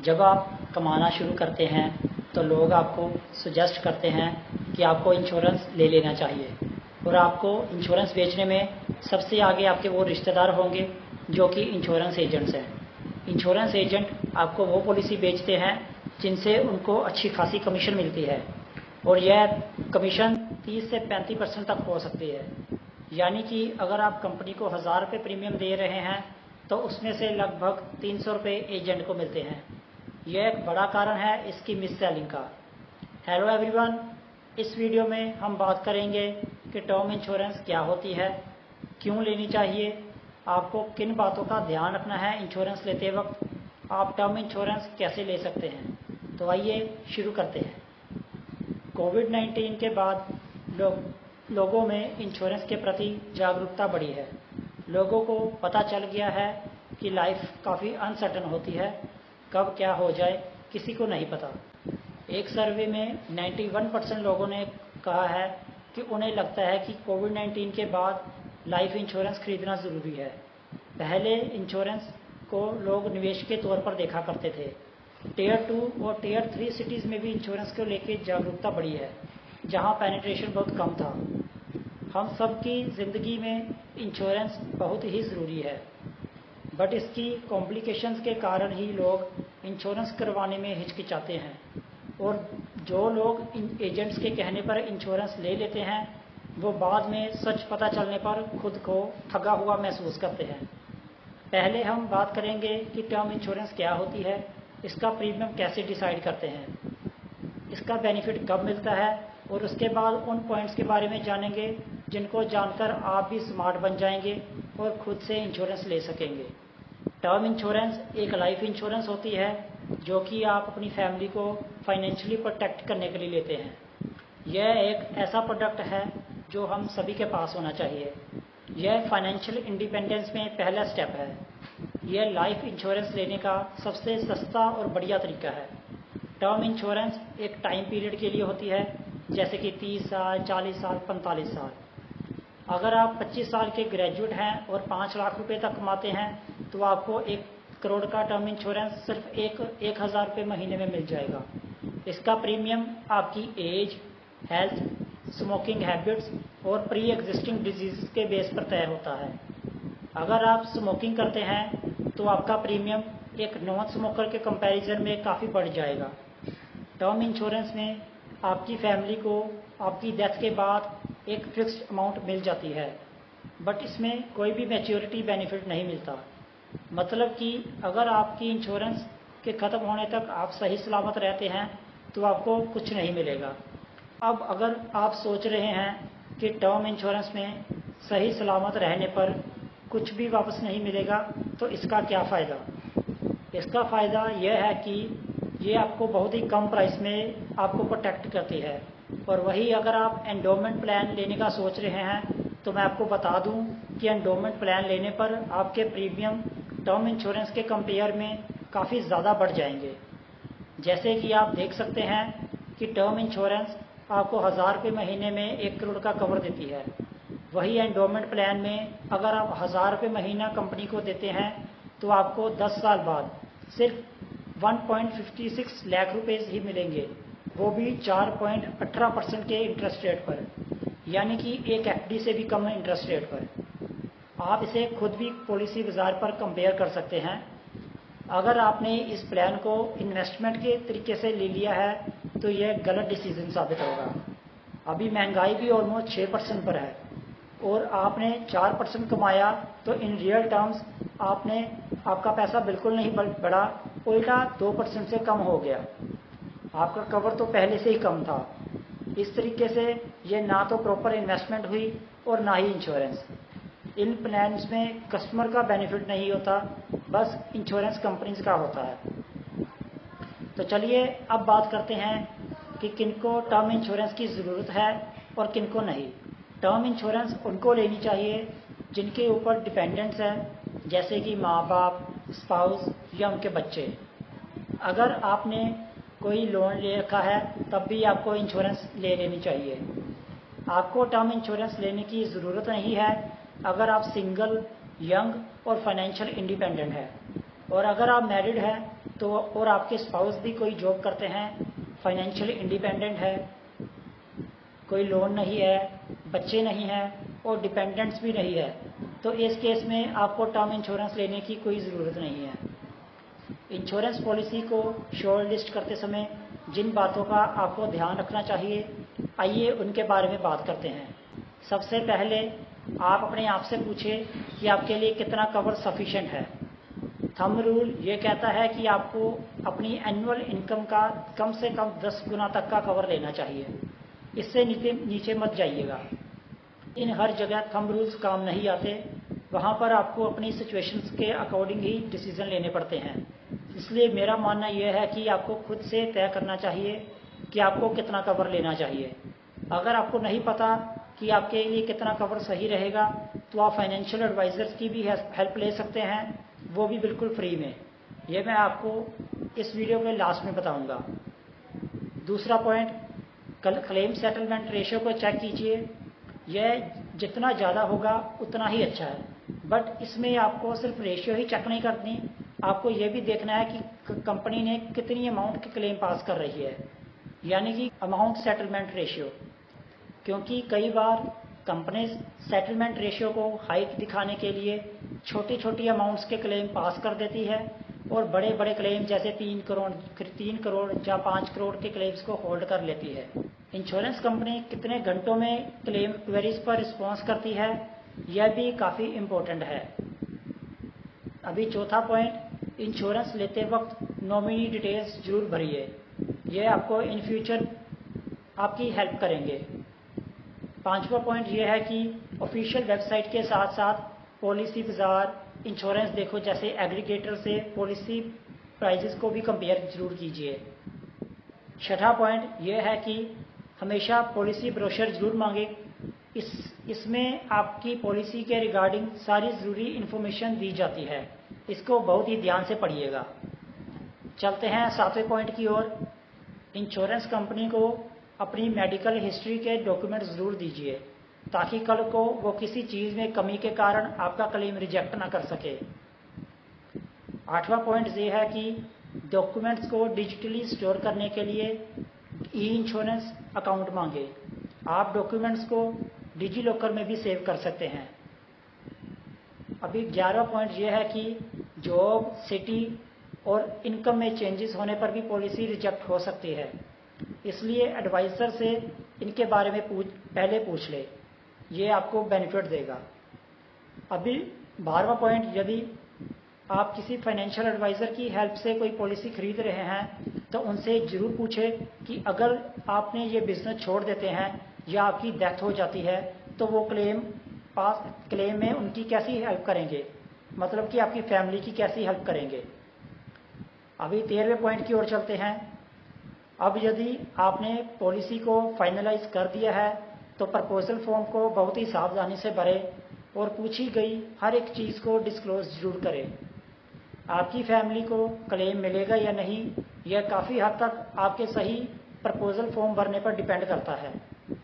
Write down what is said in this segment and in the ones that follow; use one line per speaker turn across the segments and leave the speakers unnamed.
जब आप कमाना शुरू करते हैं तो लोग आपको सजेस्ट करते हैं कि आपको इंश्योरेंस ले लेना चाहिए, और आपको इंश्योरेंस बेचने में सबसे आगे आपके वो रिश्तेदार होंगे जो कि इंश्योरेंस एजेंट्स हैं। इंश्योरेंस एजेंट आपको वो पॉलिसी बेचते हैं जिनसे उनको अच्छी खासी कमीशन मिलती है, और यह कमीशन 30 से 35% तक हो सकती है। यानी कि अगर आप कंपनी को 1000 रुपये प्रीमियम दे रहे हैं तो उसमें से लगभग 300 रुपये एजेंट को मिलते हैं। यह एक बड़ा कारण है इसकी मिस सेलिंग का। हेलो एवरीवन, इस वीडियो में हम बात करेंगे कि टर्म इंश्योरेंस क्या होती है, क्यों लेनी चाहिए, आपको किन बातों का ध्यान रखना है इंश्योरेंस लेते वक्त, आप टर्म इंश्योरेंस कैसे ले सकते हैं। तो आइए शुरू करते हैं। कोविड-19 के बाद लोगों में इंश्योरेंस के प्रति जागरूकता बढ़ी है। लोगों को पता चल गया है कि लाइफ काफ़ी अनसर्टन होती है, कब क्या हो जाए किसी को नहीं पता। एक सर्वे में 91% लोगों ने कहा है कि उन्हें लगता है कि कोविड-19 के बाद लाइफ इंश्योरेंस खरीदना ज़रूरी है। पहले इंश्योरेंस को लोग निवेश के तौर पर देखा करते थे। टियर 2 और टियर 3 सिटीज़ में भी इंश्योरेंस को लेकर जागरूकता बढ़ी है, जहां पेनिट्रेशन बहुत कम था। हम सब की ज़िंदगी में इंश्योरेंस बहुत ही ज़रूरी है, बट इसकी कॉम्प्लिकेशंस के कारण ही लोग इंश्योरेंस करवाने में हिचकिचाते हैं, और जो लोग इन एजेंट्स के कहने पर इंश्योरेंस ले लेते हैं वो बाद में सच पता चलने पर खुद को ठगा हुआ महसूस करते हैं। पहले हम बात करेंगे कि टर्म इंश्योरेंस क्या होती है, इसका प्रीमियम कैसे डिसाइड करते हैं, इसका बेनिफिट कब मिलता है, और उसके बाद उन पॉइंट्स के बारे में जानेंगे जिनको जानकर आप भी स्मार्ट बन जाएंगे और खुद से इंश्योरेंस ले सकेंगे। टर्म इंश्योरेंस एक लाइफ इंश्योरेंस होती है जो कि आप अपनी फैमिली को फाइनेंशियली प्रोटेक्ट करने के लिए लेते हैं। यह एक ऐसा प्रोडक्ट है जो हम सभी के पास होना चाहिए। यह फाइनेंशियल इंडिपेंडेंस में पहला स्टेप है। यह लाइफ इंश्योरेंस लेने का सबसे सस्ता और बढ़िया तरीका है। टर्म इंश्योरेंस एक टाइम पीरियड के लिए होती है, जैसे कि 30 साल, 40 साल, 45 साल। अगर आप 25 साल के ग्रेजुएट हैं और 5 लाख रुपए तक कमाते हैं तो आपको 1 करोड़ का टर्म इंश्योरेंस सिर्फ 1,000 रुपये महीने में मिल जाएगा। इसका प्रीमियम आपकी एज, हेल्थ, स्मोकिंग हैबिट्स और प्री एग्जिस्टिंग डिजीज के बेस पर तय होता है। अगर आप स्मोकिंग करते हैं तो आपका प्रीमियम एक नॉन स्मोकर के कंपैरिजन में काफ़ी बढ़ जाएगा। टर्म इंश्योरेंस में आपकी फैमिली को आपकी डेथ के बाद एक फिक्स्ड अमाउंट मिल जाती है, बट इसमें कोई भी मैच्योरिटी बेनिफिट नहीं मिलता। मतलब कि अगर आपकी इंश्योरेंस के ख़त्म होने तक आप सही सलामत रहते हैं तो आपको कुछ नहीं मिलेगा। अब अगर आप सोच रहे हैं कि टर्म इंश्योरेंस में सही सलामत रहने पर कुछ भी वापस नहीं मिलेगा, तो इसका क्या फ़ायदा। इसका फ़ायदा यह है कि ये आपको बहुत ही कम प्राइस में आपको प्रोटेक्ट करती है। और वही अगर आप एंडोमेंट प्लान लेने का सोच रहे हैं तो मैं आपको बता दूं कि एंडोमेंट प्लान लेने पर आपके प्रीमियम टर्म इंश्योरेंस के कंपेयर में काफ़ी ज़्यादा बढ़ जाएंगे। जैसे कि आप देख सकते हैं कि टर्म इंश्योरेंस आपको 1000 रुपये महीने में 1 करोड़ का कवर देती है। वही एंडोमेंट प्लान में अगर आप 1000 रुपये महीना कंपनी को देते हैं तो आपको 10 साल बाद सिर्फ 1.56 लाख रुपये ही मिलेंगे, वो भी 4.18% के इंटरेस्ट रेट पर, यानी कि एक एफडी से भी कम इंटरेस्ट रेट पर। आप इसे खुद भी पॉलिसी बाजार पर कंपेयर कर सकते हैं। अगर आपने इस प्लान को इन्वेस्टमेंट के तरीके से ले लिया है तो यह गलत डिसीजन साबित होगा। अभी महंगाई भी ऑलमोस्ट 6% पर है और आपने 4% कमाया तो इन रियल टर्म्स आपका पैसा बिल्कुल नहीं बढ़ा, उल्टा 2% से कम हो गया। आपका कवर तो पहले से ही कम था। इस तरीके से ये ना तो प्रॉपर इन्वेस्टमेंट हुई और ना ही इंश्योरेंस। इन प्लान्स में कस्टमर का बेनिफिट नहीं होता, बस इंश्योरेंस कंपनीज का होता है। तो चलिए अब बात करते हैं कि किनको टर्म इंश्योरेंस की ज़रूरत है और किनको नहीं। टर्म इंश्योरेंस उनको लेनी चाहिए जिनके ऊपर डिपेंडेंट्स हैं, जैसे कि माँ बाप, स्पाउस या उनके बच्चे। अगर आपने कोई लोन ले रखा है तब भी आपको इंश्योरेंस ले लेनी चाहिए। आपको टर्म इंश्योरेंस लेने की ज़रूरत नहीं है अगर आप सिंगल, यंग और फाइनेंशियल इंडिपेंडेंट हैं। और अगर आप मैरिड हैं तो और आपके स्पाउस भी कोई जॉब करते हैं, फाइनेंशियली इंडिपेंडेंट है, कोई लोन नहीं है, बच्चे नहीं हैं और डिपेंडेंट्स भी नहीं है, तो इस केस में आपको टर्म इंश्योरेंस लेने की कोई ज़रूरत नहीं है। इंश्योरेंस पॉलिसी को शॉर्ट लिस्ट करते समय जिन बातों का आपको ध्यान रखना चाहिए, आइए उनके बारे में बात करते हैं। सबसे पहले आप अपने आप से पूछें कि आपके लिए कितना कवर सफिशिएंट है। थंब रूल ये कहता है कि आपको अपनी एनुअल इनकम का कम से कम 10 गुना तक का कवर लेना चाहिए, इससे नीचे मत जाइएगा। इन हर जगह थंब रूल्स काम नहीं आते, वहाँ पर आपको अपनी सिचुएशंस के अकॉर्डिंग ही डिसीजन लेने पड़ते हैं। इसलिए मेरा मानना यह है कि आपको खुद से तय करना चाहिए कि आपको कितना कवर लेना चाहिए। अगर आपको नहीं पता कि आपके लिए कितना कवर सही रहेगा, तो आप फाइनेंशियल एडवाइज़र्स की भी हेल्प ले सकते हैं, वो भी बिल्कुल फ्री में। ये मैं आपको इस वीडियो के लास्ट में बताऊंगा। दूसरा पॉइंट, क्लेम सेटलमेंट रेशियो को चेक कीजिए। यह जितना ज़्यादा होगा उतना ही अच्छा है, बट इसमें आपको सिर्फ रेशियो ही चेक नहीं करनी, आपको ये भी देखना है कि कंपनी ने कितनी अमाउंट के क्लेम पास कर रही है, यानी कि अमाउंट सेटलमेंट रेशियो। क्योंकि कई बार कंपनी सेटलमेंट रेशियो को हाइक दिखाने के लिए छोटी छोटी अमाउंट्स के क्लेम पास कर देती है और बड़े बड़े क्लेम जैसे 3 करोड़ या 5 करोड़ के क्लेम्स को होल्ड कर लेती है। इंश्योरेंस कंपनी कितने घंटों में क्लेम क्वेरीज पर रिस्पॉन्स करती है, यह भी काफ़ी इम्पोर्टेंट है। अभी चौथा पॉइंट, इंश्योरेंस लेते वक्त नॉमिनी डिटेल्स जरूर भरिए, यह आपको इन फ्यूचर आपकी हेल्प करेंगे। पांचवा पॉइंट यह है कि ऑफिशियल वेबसाइट के साथ साथ पॉलिसी बाजार, इंश्योरेंस देखो जैसे एग्रीगेटर से पॉलिसी प्राइजेस को भी कंपेयर जरूर कीजिए। छठा पॉइंट यह है कि हमेशा पॉलिसी ब्रोशर जरूर मांगे, इसमें आपकी पॉलिसी के रिगार्डिंग सारी ज़रूरी इन्फॉर्मेशन दी जाती है, इसको बहुत ही ध्यान से पढ़िएगा। चलते हैं सातवें पॉइंट की ओर। इंश्योरेंस कंपनी को अपनी मेडिकल हिस्ट्री के डॉक्यूमेंट ज़रूर दीजिए, ताकि कल को वो किसी चीज़ में कमी के कारण आपका क्लेम रिजेक्ट ना कर सके। आठवां पॉइंट ये है कि डॉक्यूमेंट्स को डिजिटली स्टोर करने के लिए ई इंश्योरेंस अकाउंट मांगे। आप डॉक्यूमेंट्स को डिजी लॉकर में भी सेव कर सकते हैं। अभी 11वां पॉइंट यह है कि जॉब, सिटी और इनकम में चेंजेस होने पर भी पॉलिसी रिजेक्ट हो सकती है, इसलिए एडवाइज़र से इनके बारे में पहले पूछ ले, ये आपको बेनिफिट देगा। अभी 12वां पॉइंट, यदि आप किसी फाइनेंशियल एडवाइज़र की हेल्प से कोई पॉलिसी खरीद रहे हैं तो उनसे ज़रूर पूछें कि अगर आपने ये बिज़नेस छोड़ देते हैं या आपकी डेथ हो जाती है तो वो क्लेम में उनकी कैसी हेल्प करेंगे, मतलब कि आपकी फैमिली की कैसी हेल्प करेंगे। अभी 13वें पॉइंट की ओर चलते हैं। अब यदि आपने पॉलिसी को फाइनलाइज कर दिया है तो प्रपोजल फॉर्म को बहुत ही सावधानी से भरें और पूछी गई हर एक चीज़ को डिस्क्लोज जरूर करें। आपकी फैमिली को क्लेम मिलेगा या नहीं, यह काफ़ी हद तक आपके सही प्रपोजल फॉर्म भरने पर डिपेंड करता है।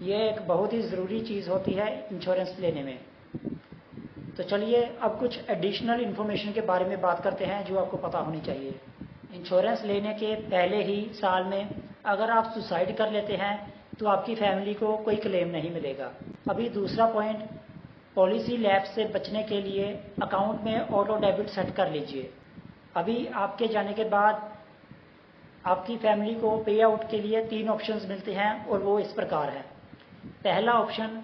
यह एक बहुत ही ज़रूरी चीज़ होती है इंश्योरेंस लेने में। तो चलिए अब कुछ एडिशनल इन्फॉर्मेशन के बारे में बात करते हैं जो आपको पता होनी चाहिए। इंश्योरेंस लेने के पहले ही साल में अगर आप सुसाइड कर लेते हैं तो आपकी फैमिली को कोई क्लेम नहीं मिलेगा। अभी दूसरा पॉइंट, पॉलिसी लैप्स से बचने के लिए अकाउंट में ऑटो डेबिट सेट कर लीजिए। अभी आपके जाने के बाद आपकी फैमिली को पे आउट के लिए 3 ऑप्शंस मिलते हैं और वो इस प्रकार है। पहला ऑप्शन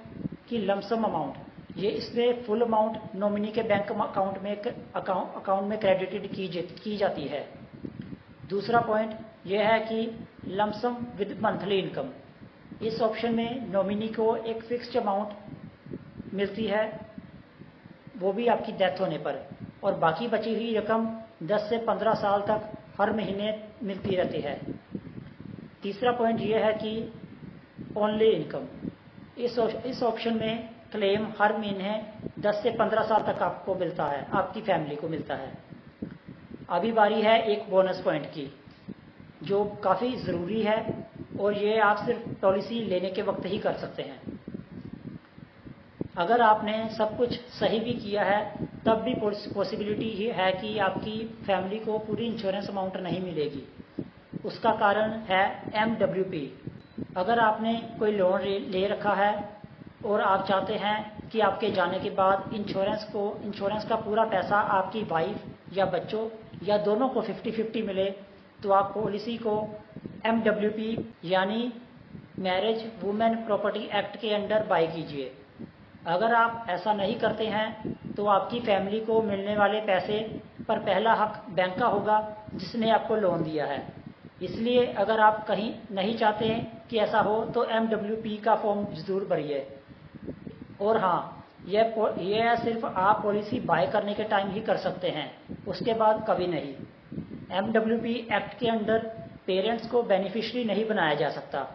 कि लमसम अमाउंट, ये इसमें फुल अमाउंट नॉमिनी के बैंक अकाउंट में क्रेडिटेड की जाती है। दूसरा पॉइंट यह है कि लमसम विद मंथली इनकम, इस ऑप्शन में नॉमिनी को एक फिक्स्ड अमाउंट मिलती है, वो भी आपकी डेथ होने पर, और बाकी बची हुई रकम 10 से 15 साल तक हर महीने मिलती रहती है। तीसरा पॉइंट यह है कि ओनली इनकम, इस ऑप्शन में क्लेम हर महीने 10 से 15 साल तक आपको मिलता है, आपकी फैमिली को मिलता है। अभी बारी है एक बोनस पॉइंट की जो काफ़ी ज़रूरी है और ये आप सिर्फ पॉलिसी लेने के वक्त ही कर सकते हैं। अगर आपने सब कुछ सही भी किया है तब भी पॉसिबिलिटी ही है कि आपकी फैमिली को पूरी इंश्योरेंस अमाउंट नहीं मिलेगी। उसका कारण है MWP। अगर आपने कोई लोन ले रखा है और आप चाहते हैं कि आपके जाने के बाद इंश्योरेंस का पूरा पैसा आपकी वाइफ या बच्चों या दोनों को 50-50 मिले, तो आप पॉलिसी को MWP यानी मैरिज वुमेन प्रॉपर्टी एक्ट के अंडर बाय कीजिए। अगर आप ऐसा नहीं करते हैं तो आपकी फैमिली को मिलने वाले पैसे पर पहला हक बैंक का होगा जिसने आपको लोन दिया है। इसलिए अगर आप कहीं नहीं चाहते कि ऐसा हो तो MWP का फॉर्म जरूर भरिए। और हाँ, यह सिर्फ आप पॉलिसी बाय करने के टाइम ही कर सकते हैं, उसके बाद कभी नहीं। MWP एक्ट के अंडर पेरेंट्स को बेनिफिशियरी नहीं बनाया जा सकता।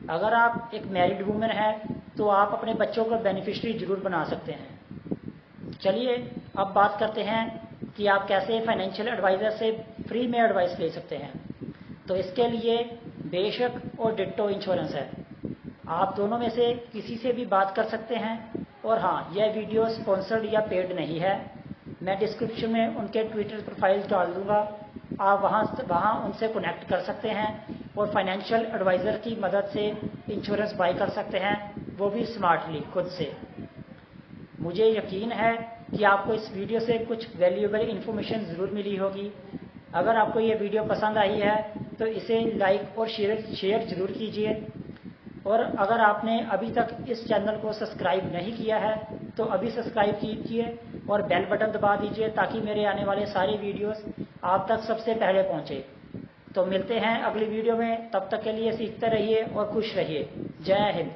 अगर आप एक मैरिड वुमेन है तो आप अपने बच्चों को बेनिफिशियरी जरूर बना सकते हैं। चलिए अब बात करते हैं कि आप कैसे फाइनेंशियल एडवाइज़र से फ्री में एडवाइस ले सकते हैं। तो इसके लिए बेशक और डिट्टो इंश्योरेंस है। आप दोनों में से किसी से भी बात कर सकते हैं। और हाँ, यह वीडियो स्पॉन्सर्ड या पेड नहीं है। मैं डिस्क्रिप्शन में उनके ट्विटर प्रोफाइल डाल दूंगा, आप वहाँ उनसे कनेक्ट कर सकते हैं और फाइनेंशियल एडवाइज़र की मदद से इंश्योरेंस बाय कर सकते हैं, वो भी स्मार्टली खुद से। मुझे यकीन है कि आपको इस वीडियो से कुछ वैल्यूएबल इन्फॉर्मेशन ज़रूर मिली होगी। अगर आपको ये वीडियो पसंद आई है तो इसे लाइक और शेयर ज़रूर कीजिए। और अगर आपने अभी तक इस चैनल को सब्सक्राइब नहीं किया है तो अभी सब्सक्राइब कीजिए और बेल बटन दबा दीजिए ताकि मेरे आने वाले सारे वीडियोस आप तक सबसे पहले पहुंचे। तो मिलते हैं अगली वीडियो में, तब तक के लिए सीखते रहिए और खुश रहिए। जय हिंद।